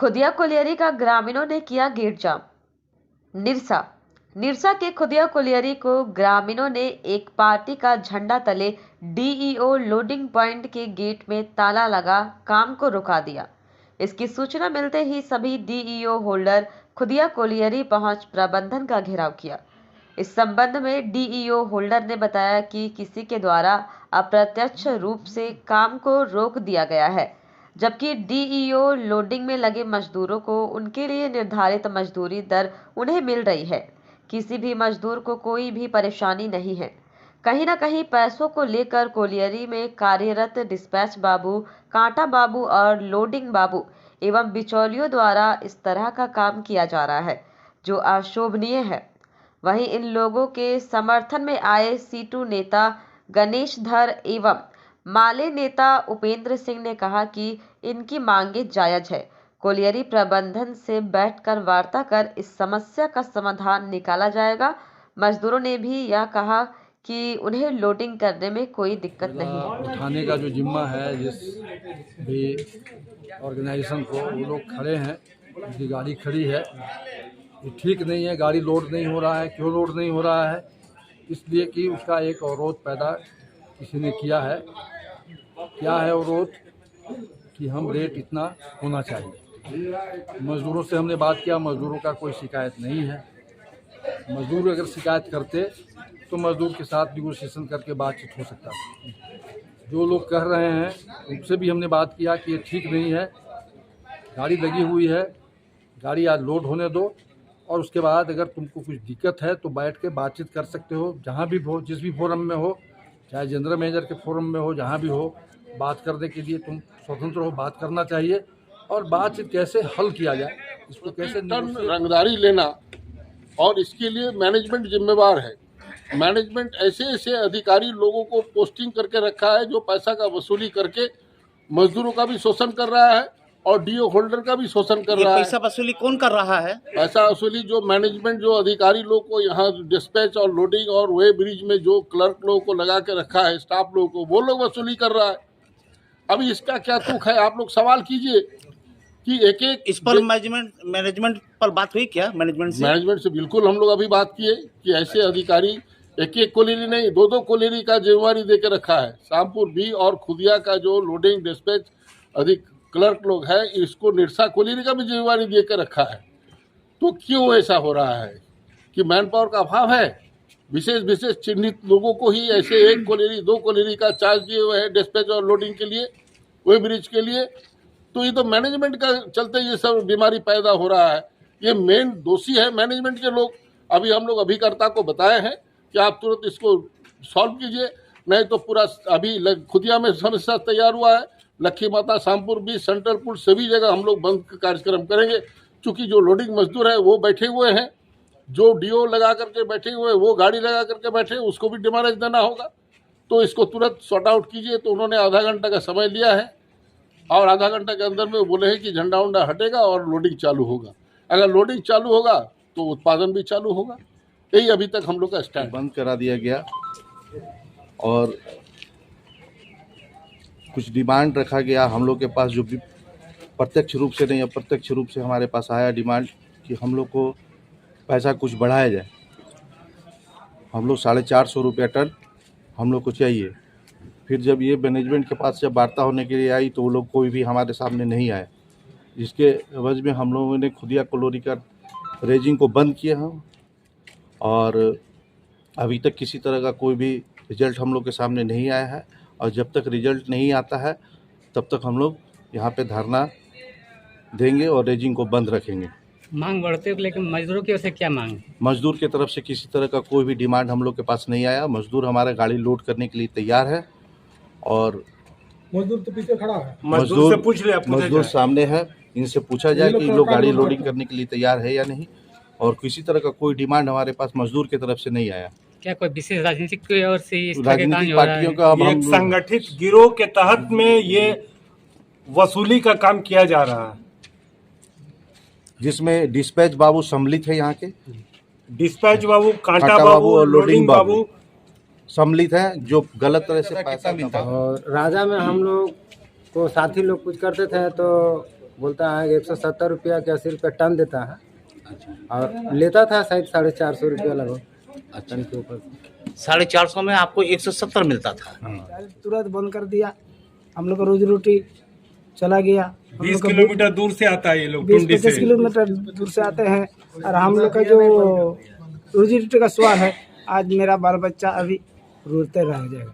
खुदिया कोलियरी का ग्रामीणों ने किया गेट जाम। निरसा निरसा के खुदिया कोलियरी को ग्रामीणों ने एक पार्टी का झंडा तले डीईओ लोडिंग पॉइंट के गेट में ताला लगा काम को रुका दिया। इसकी सूचना मिलते ही सभी डीईओ होल्डर खुदिया कोलियरी पहुंच प्रबंधन का घेराव किया। इस संबंध में डीईओ होल्डर ने बताया कि किसी के द्वारा अप्रत्यक्ष रूप से काम को रोक दिया गया है, जबकि डीईओ लोडिंग में लगे मजदूरों को उनके लिए निर्धारित मजदूरी दर उन्हें मिल रही है। किसी भी मजदूर को कोई भी परेशानी नहीं है। कहीं न कहीं पैसों को लेकर कोलियरी में कार्यरत डिस्पैच बाबू, कांटा बाबू और लोडिंग बाबू एवं बिचौलियों द्वारा इस तरह का काम किया जा रहा है, जो अशोभनीय है। वहीं इन लोगों के समर्थन में आए सीटू नेता गणेश धर एवं माले नेता उपेंद्र सिंह ने कहा कि इनकी मांगे जायज है। कोलियरी प्रबंधन से बैठकर वार्ता कर इस समस्या का समाधान निकाला जाएगा। मजदूरों ने भी यह कहा कि उन्हें लोडिंग करने में कोई दिक्कत नहीं है। उठाने का जो जिम्मा है जिस भी ऑर्गेनाइजेशन को, वो लोग खड़े हैं, उनकी गाड़ी खड़ी है, ये ठीक नहीं है। गाड़ी लोड नहीं हो रहा है। क्यों लोड नहीं हो रहा है? इसलिए कि उसका एक अवरोध पैदा किसी ने किया है। क्या है अवरोध? कि हम रेट इतना होना चाहिए। मजदूरों से हमने बात किया, मजदूरों का कोई शिकायत नहीं है। मजदूर अगर शिकायत करते तो मजदूर के साथ निगोशिएशन करके बातचीत हो सकता था। जो लोग कह रहे हैं उनसे भी हमने बात किया कि ये ठीक नहीं है। गाड़ी लगी हुई है, गाड़ी आज लोड होने दो और उसके बाद अगर तुमको कुछ दिक्कत है तो बैठ के बातचीत कर सकते हो। जहाँ भी हो, जिस भी फोरम में हो, चाहे जनरल मैनेजर के फोरम में हो, जहाँ भी हो, बात करने के लिए तुम स्वतंत्र हो। बात करना चाहिए और बातचीत कैसे हल किया जाए, इसको कैसे रंगदारी लेना, और इसके लिए मैनेजमेंट जिम्मेवार है। मैनेजमेंट ऐसे ऐसे अधिकारी लोगों को पोस्टिंग करके रखा है जो पैसा का वसूली करके मजदूरों का भी शोषण कर रहा है और डीओ होल्डर का भी शोषण कर रहा है। पैसा वसूली कौन कर रहा है? पैसा वसूली जो मैनेजमेंट, जो अधिकारी लोग को यहाँ डिस्पैच और लोडिंग और वे ब्रिज में जो क्लर्क लोगों को लगा के रखा है, स्टाफ लोगों को, वो लोग वसूली कर रहा है। अभी इसका क्या तुक है? आप लोग सवाल कीजिए कि एक एक इस पर मैनेजमेंट पर बात हुई क्या? मैनेजमेंट से बिल्कुल हम लोग अभी बात किए कि ऐसे अधिकारी एक एक कोलियरी नहीं, दो दो कोलियरी का जिम्मेवारी दे के रखा है। शामपुर बी और खुदिया का जो लोडिंग डिस्पैच अधिक क्लर्क लोग है, इसको निरसा कोलियरी का भी जिम्मेवारी दे के रखा है। तो क्यों ऐसा हो रहा है कि मैन पावर का अभाव है? विशेष चिन्हित लोगों को ही ऐसे एक कोलियरी, दो कोलियरी का चार्ज दिए हुए हैं डिस्पैच और लोडिंग के लिए, वे ब्रिज के लिए। तो ये तो मैनेजमेंट का चलते ये सब बीमारी पैदा हो रहा है। ये मेन दोषी है मैनेजमेंट के लोग। अभी हम लोग अभिकर्ता को बताए हैं कि आप तुरंत इसको सॉल्व कीजिए, नहीं तो पूरा अभी खुदिया में समस्या तैयार हुआ है। लक्खी माता, शामपुर बीच, सेंट्रल पुल, सभी जगह हम लोग बंद कार्यक्रम करेंगे। चूँकि जो लोडिंग मजदूर है वो बैठे हुए हैं, जो डीओ लगा करके बैठे हुए, वो गाड़ी लगा करके बैठे, उसको भी डिमारेज देना होगा। तो इसको तुरंत सॉर्ट आउट कीजिए। तो उन्होंने आधा घंटा का समय लिया है और आधा घंटा के अंदर में वो बोले हैं कि झंडा उंडा हटेगा और लोडिंग चालू होगा। अगर लोडिंग चालू होगा तो उत्पादन भी चालू होगा। यही अभी तक हम लोग का स्टैंड। बंद करा दिया गया और कुछ डिमांड रखा गया हम लोग के पास, जो भी प्रत्यक्ष रूप से नहीं, अप्रत्यक्ष रूप से हमारे पास आया डिमांड कि हम लोग को पैसा कुछ बढ़ाया जाए। हम लोग 450 रुपया टन हम लोग को चाहिए। फिर जब ये मैनेजमेंट के पास जब वार्ता होने के लिए आई तो वो लोग कोई भी हमारे सामने नहीं आए, जिसके एवज में हम लोगों ने खुदिया कोलियरी का रेजिंग को बंद किया हम, और अभी तक किसी तरह का कोई भी रिजल्ट हम लोग के सामने नहीं आया है। और जब तक रिजल्ट नहीं आता है तब तक हम लोग यहाँ पे धरना देंगे और रेजिंग को बंद रखेंगे। मांग बढ़ते हो, लेकिन मजदूरों की ओर से क्या मांग? मजदूर की तरफ से किसी तरह का कोई भी डिमांड हम लोग के पास नहीं आया। मजदूर हमारा गाड़ी लोड करने के लिए तैयार है और मजदूर तो पीछे खड़ा है। मजदूर से पूछ ले, मजदूर सामने है, इनसे पूछा जाए कि लोग गाड़ी लोडिंग करने के लिए तैयार है या नहीं। और किसी तरह का कोई डिमांड हमारे पास मजदूर की तरफ से नहीं आया। क्या कोई विशेष राजनीतिक की ओर से राजनीतिक पार्टियों का हम संगठित गिरोह के तहत में ये वसूली का काम किया जा रहा है, जिसमें डिस्पैच बाबू सम्मिलित है। यहाँ के डिस्पैच बाबू, कांटा बाबू और लोडिंग बाबू सम्मिलित हैं, जो गलत तरह से पैसा मिलता है। और राजा में हम लोग को साथी लोग कुछ करते थे तो बोलता है कि 170 रुपया के 80 रुपया टन देता है, और लेता था शायद 450 रुपया लगभग टन के ऊपर। 450 में आपको 170 मिलता था। तुरंत बंद कर दिया, हम लोग का रोजी रोटी चला गया। 20 किलोमीटर दूर से आता है ये लोग, 20-25 किलोमीटर दूर से आते हैं, और हम लोग का जो रोजी रोटी का सवाल है, आज मेरा बाल बच्चा अभी रोते रह जाएगा।